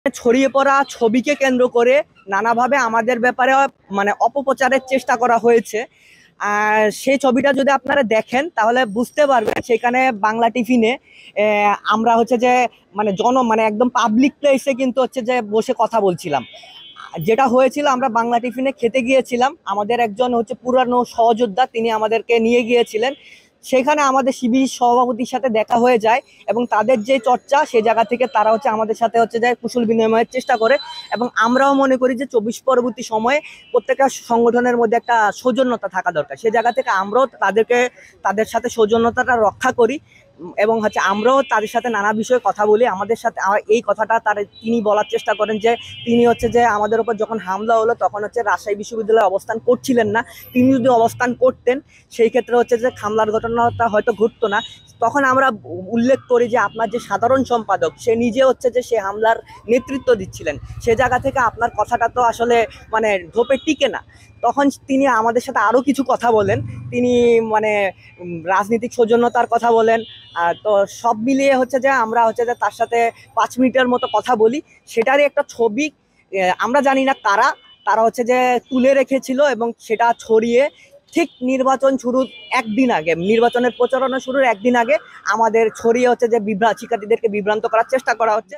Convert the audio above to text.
ছড়িয়ে পড়া ছবিকে কেন্দ্র করে নানাভাবে আমাদের ব্যাপারে মানে অপপ্রচারের চেষ্টা করা হয়েছে। আর সেই ছবিটা যদি আপনারা দেখেন তাহলে বুঝতে পারবেন সেখানে বাংলা টিফিনে আমরা হচ্ছে যে মানে একদম পাবলিক প্লেসে কিন্তু হচ্ছে যে বসে কথা বলছিলাম। যেটা হয়েছিল, আমরা বাংলা টিফিনে খেতে গিয়েছিলাম, আমাদের একজন হচ্ছে পুরানো সহযোদ্ধা, তিনি আমাদেরকে নিয়ে গিয়েছিলেন। সেখানে আমাদের শিবির সভাপতির সাথে দেখা হয়ে যায় এবং তাদের যে চর্চা সেই জায়গা থেকে তারা হচ্ছে আমাদের সাথে হচ্ছে যে কুশল বিনিময়ের চেষ্টা করে। এবং আমরাও মনে করি যে 24 পরবর্তী সময়ে প্রত্যেকটা সংগঠনের মধ্যে একটা সৌজন্যতা থাকা দরকার। সেই জায়গা থেকে আমরাও তাদের সাথে সৌজন্যতাটা রক্ষা করি এবং হচ্ছে আমরাও তাদের সাথে নানা বিষয়ে কথা বলি। আমাদের সাথে এই কথাটা তিনি বলার চেষ্টা করেন যে তিনি হচ্ছে যে আমাদের উপর যখন হামলা হলো তখন হচ্ছে রাজশাহী বিশ্ববিদ্যালয়ে অবস্থান করছিলেন না। তিনি যদি অবস্থান করতেন সেই ক্ষেত্রে হচ্ছে যে হামলার ঘটনাটা হয়তো ঘটতো না। তখন আমরা উল্লেখ করি যে আপনার যে সাধারণ সম্পাদক সে নিজে হচ্ছে যে সে হামলার নেতৃত্ব দিচ্ছিলেন। সে জায়গা থেকে আপনার কথাটা তো আসলে ধোপে টিকে না। তখন তিনি আমাদের সাথে আরও কিছু কথা বলেন। তিনি মানে রাজনৈতিক সৌজন্যতার কথা বলেন। তো সব মিলিয়ে হচ্ছে যে আমরা হচ্ছে যে তার সাথে 5 মিনিটের মতো কথা বলি। সেটারই একটা ছবি আমরা জানি না তারা হচ্ছে যে তুলে রেখেছিল এবং সেটা ছড়িয়ে ঠিক নির্বাচন শুরুর একদিন আগে, নির্বাচনের প্রচারণা শুরুর একদিন আগে আমাদের ছড়িয়ে হচ্ছে যে শিক্ষার্থীদেরকে বিভ্রান্ত করার চেষ্টা করা হচ্ছে।